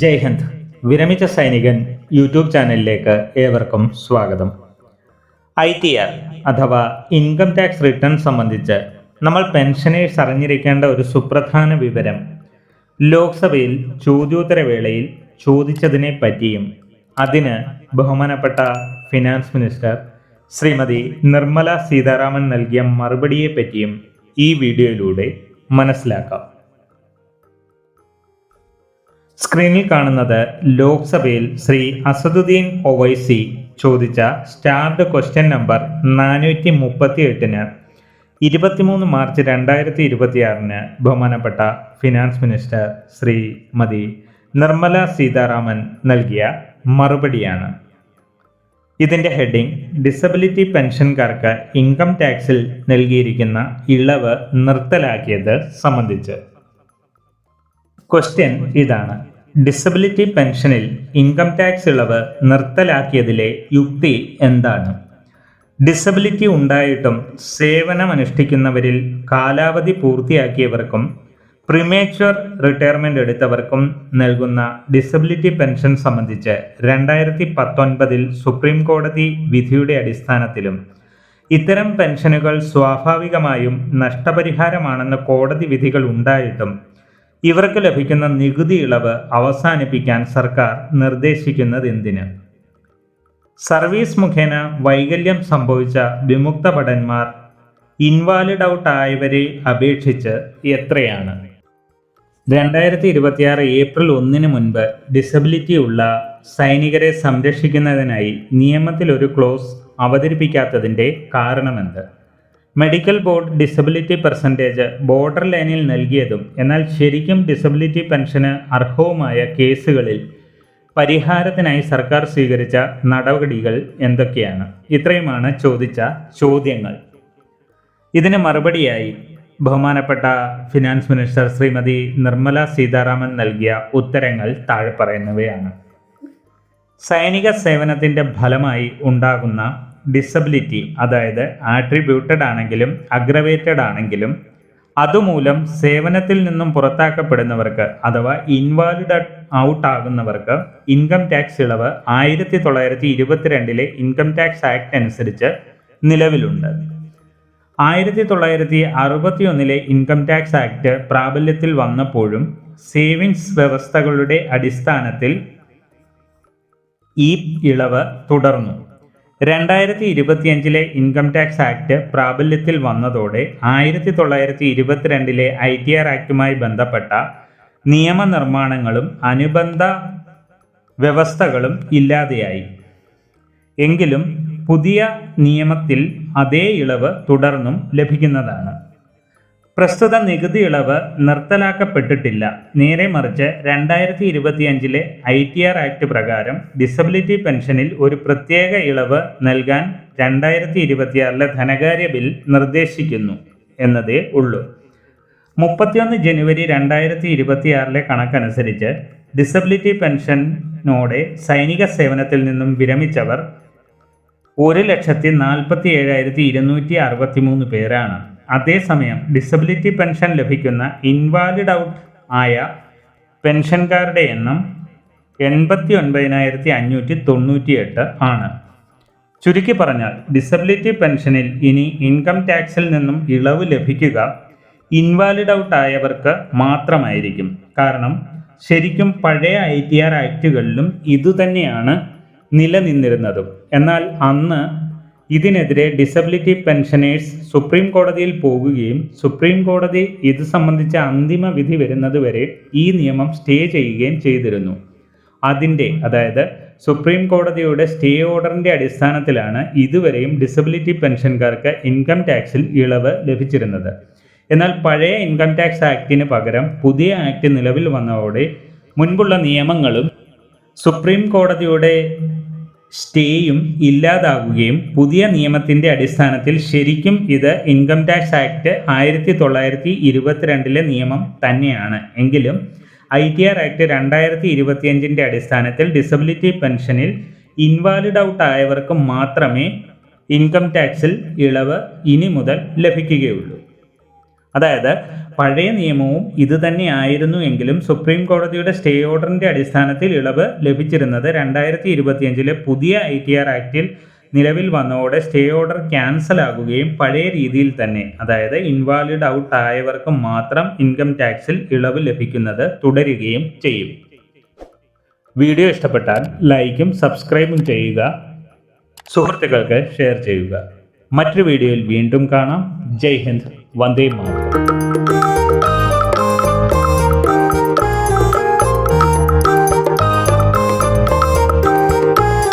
ജയ് ഹിന്ദ്. വിരമിച്ച സൈനികൻ യൂട്യൂബ് ചാനലിലേക്ക് ഏവർക്കും സ്വാഗതം. ITR അഥവാ ഇൻകം ടാക്സ് റിട്ടേൺ സംബന്ധിച്ച് നമ്മൾ പെൻഷനേഴ്സ് അറിഞ്ഞിരിക്കേണ്ട ഒരു സുപ്രധാന വിവരം ലോക്സഭയിൽ ചോദ്യോത്തരവേളയിൽ ചോദിച്ചതിനെ പറ്റിയും അതിന് ബഹുമാനപ്പെട്ട ഫിനാൻസ് മിനിസ്റ്റർ ശ്രീമതി നിർമ്മല സീതാരാമൻ നൽകിയ മറുപടിയെ പറ്റിയും ഈ വീഡിയോയിലൂടെ മനസ്സിലാക്കാം. സ്ക്രീനിൽ കാണുന്നത് ലോക്സഭയിൽ ശ്രീ അസദുദ്ദീൻ ഒവൈസി ചോദിച്ച സ്റ്റാർഡ് ക്വസ്റ്റ്യൻ നമ്പർ 438 23 മാർച്ച് 2026 ബഹുമാനപ്പെട്ട ഫിനാൻസ് മിനിസ്റ്റർ ശ്രീമതി നിർമ്മല സീതാരാമൻ നൽകിയ മറുപടിയാണ്. ഇതിൻ്റെ ഹെഡിങ് ഡിസബിലിറ്റി പെൻഷൻകാർക്ക് ഇൻകം ടാക്സിൽ നൽകിയിരിക്കുന്ന ഇളവ് നിർത്തലാക്കിയത് സംബന്ധിച്ച്. ക്വസ്റ്റ്യൻ ഇതാണ്: ഡിസബിലിറ്റി പെൻഷനിൽ ഇൻകം ടാക്സ് ഇളവ് നിർത്തലാക്കിയതിലെ യുക്തി എന്താണ്? ഡിസബിലിറ്റി ഉണ്ടായിട്ടും സേവനമനുഷ്ഠിക്കുന്നവരിൽ കാലാവധി പൂർത്തിയാക്കിയവർക്കും പ്രിമേച്വർ റിട്ടയർമെന്റ് എടുത്തവർക്കും നൽകുന്ന ഡിസബിലിറ്റി പെൻഷൻ സംബന്ധിച്ച് 2019 സുപ്രീം കോടതി വിധിയുടെ അടിസ്ഥാനത്തിലും ഇത്തരം പെൻഷനുകൾ സ്വാഭാവികമായും നഷ്ടപരിഹാരമാണെന്ന് കോടതി വിധികൾ ഉണ്ടായിട്ടും ഇവർക്ക് ലഭിക്കുന്ന നികുതി ഇളവ് അവസാനിപ്പിക്കാൻ സർക്കാർ നിർദ്ദേശിക്കുന്നത് എന്തിന്? സർവീസ് മുഖേന വൈകല്യം സംഭവിച്ച വിമുക്ത ഭടന്മാർ ഇൻവാലിഡ് ഔട്ട് ആയവരെ അപേക്ഷിച്ച് എത്രയാണ്? 2026 ഏപ്രിൽ 1 മുൻപ് ഡിസബിലിറ്റി ഉള്ള സൈനികരെ സംരക്ഷിക്കുന്നതിനായി നിയമത്തിൽ ഒരു ക്ലോസ് അവതരിപ്പിക്കാത്തതിൻ്റെ കാരണമെന്ത്? Medical board disability percentage border ലൈനിൽ നൽകിയതും എന്നാൽ ശരിക്കും ഡിസബിലിറ്റി പെൻഷന് അർഹവുമായ കേസുകളിൽ പരിഹാരത്തിനായി സർക്കാർ സ്വീകരിച്ച നടപടികൾ എന്തൊക്കെയാണ്? ഇത്രയുമാണ് ചോദിച്ച ചോദ്യങ്ങൾ. ഇതിന് മറുപടിയായി ബഹുമാനപ്പെട്ട ഫിനാൻസ് മിനിസ്റ്റർ ശ്രീമതി നിർമ്മല സീതാരാമൻ നൽകിയ ഉത്തരങ്ങൾ താഴെ പറയുന്നവയാണ്. സൈനിക സേവനത്തിൻ്റെ ഫലമായി ഉണ്ടാകുന്ന ഡിസബിലിറ്റി, അതായത് ആട്രിബ്യൂട്ടഡ് ആണെങ്കിലും അഗ്രവേറ്റഡ് ആണെങ്കിലും അതുമൂലം സേവനത്തിൽ നിന്നും പുറത്താക്കപ്പെടുന്നവർക്ക് അഥവാ ഇൻവാലിഡ് ഔട്ട് ആകുന്നവർക്ക് ഇൻകം ടാക്സ് ഇളവ് 1922 ഇൻകം ടാക്സ് ആക്ട് അനുസരിച്ച് നിലവിലുണ്ട്. 1961 ഇൻകം ടാക്സ് ആക്ട് പ്രാബല്യത്തിൽ വന്നപ്പോഴും സേവിങ്സ് വ്യവസ്ഥകളുടെ അടിസ്ഥാനത്തിൽ ഈ ഇളവ് തുടർന്നു. 2025 ഇൻകം ടാക്സ് ആക്ട് പ്രാബല്യത്തിൽ വന്നതോടെ 1922 ITR ആക്ടുമായി ബന്ധപ്പെട്ട നിയമനിർമ്മാണങ്ങളും അനുബന്ധ വ്യവസ്ഥകളും ഇല്ലാതെയായി. എങ്കിലും പുതിയ നിയമത്തിൽ അതേ ഇളവ് തുടർന്നും ലഭിക്കുന്നതാണ്. പ്രസ്തുത നികുതി ഇളവ് നിർത്തലാക്കപ്പെട്ടിട്ടില്ല. നേരെ മറിച്ച് 2025 ITR ആക്ട് പ്രകാരം ഡിസബിലിറ്റി പെൻഷനിൽ ഒരു പ്രത്യേക ഇളവ് നൽകാൻ 2026 ധനകാര്യ ബിൽ നിർദ്ദേശിക്കുന്നു എന്നതേ ഉള്ളൂ. 31 ജനുവരി 2026 കണക്കനുസരിച്ച് ഡിസബിലിറ്റി പെൻഷനോടെ സൈനിക സേവനത്തിൽ നിന്നും വിരമിച്ചവർ 1,47,263 പേരാണ്. അതേസമയം ഡിസബിലിറ്റി പെൻഷൻ ലഭിക്കുന്ന ഇൻവാലിഡ് ഔട്ട് ആയ പെൻഷൻകാരുടെ എണ്ണം 89,598 ആണ്. ചുരുക്കി പറഞ്ഞാൽ ഡിസബിലിറ്റി പെൻഷനിൽ ഇനി ഇൻകം ടാക്സിൽ നിന്നും ഇളവ് ലഭിക്കുക ഇൻവാലിഡ് ഔട്ട് ആയവർക്ക് മാത്രമായിരിക്കും. കാരണം ശരിക്കും പഴയ ITR ആക്ടുകളിലും ഇതുതന്നെയാണ് നിലനിന്നിരുന്നതും. എന്നാൽ അന്ന് ഇതിനെതിരെ ഡിസബിലിറ്റി പെൻഷനേഴ്സ് സുപ്രീം കോടതിയിൽ പോകുകയും സുപ്രീം കോടതി ഇത് സംബന്ധിച്ച അന്തിമ വിധി വരുന്നതുവരെ ഈ നിയമം സ്റ്റേ ചെയ്യുകയും ചെയ്തിരുന്നു. അതായത് സുപ്രീം കോടതിയുടെ സ്റ്റേ ഓർഡറിൻ്റെ അടിസ്ഥാനത്തിലാണ് ഇതുവരെയും ഡിസബിലിറ്റി പെൻഷൻകാർക്ക് ഇൻകം ടാക്സിൽ ഇളവ് ലഭിച്ചിരുന്നത്. എന്നാൽ പഴയ ഇൻകം ടാക്സ് ആക്ടിന് പകരം പുതിയ ആക്ട് നിലവിൽ വന്നതോടെ മുൻപുള്ള നിയമങ്ങളും സുപ്രീം കോടതിയുടെ സ്റ്റേയും ഇല്ലാതാകുകയും പുതിയ നിയമത്തിൻ്റെ അടിസ്ഥാനത്തിൽ ശരിക്കും ഇത് ഇൻകം ടാക്സ് ആക്ട് 1922 നിയമം തന്നെയാണ്. എങ്കിലും ITR ആക്ട് 2025 അടിസ്ഥാനത്തിൽ ഡിസബിലിറ്റി പെൻഷനിൽ ഇൻവാലിഡ് ഔട്ട് ആയവർക്ക് മാത്രമേ ഇൻകം ടാക്സിൽ ഇളവ് ഇനി മുതൽ ലഭിക്കുകയുള്ളൂ. അതായത് പഴയ നിയമവും ഇത് തന്നെയായിരുന്നു എങ്കിലും സുപ്രീം കോടതിയുടെ സ്റ്റേ ഓർഡറിൻ്റെ അടിസ്ഥാനത്തിൽ ഇളവ് ലഭിച്ചിരുന്നത് 2025 പുതിയ ITR ആക്ടിൽ നിലവിൽ വന്നതോടെ സ്റ്റേ ഓർഡർ ക്യാൻസൽ ആകുകയും പഴയ രീതിയിൽ തന്നെ, അതായത് ഇൻവാലിഡ് ഔട്ട് ആയവർക്ക് മാത്രം ഇൻകം ടാക്സിൽ ഇളവ് ലഭിക്കുന്നത് തുടരുകയും ചെയ്യും. വീഡിയോ ഇഷ്ടപ്പെട്ടാൽ ലൈക്കും സബ്സ്ക്രൈബും ചെയ്യുക, സുഹൃത്തുക്കൾക്ക് ഷെയർ ചെയ്യുക. മറ്റൊരു വീഡിയോയിൽ വീണ്ടും കാണാം. ജയ് ഹിന്ദ്, വന്ദേ മാതരം.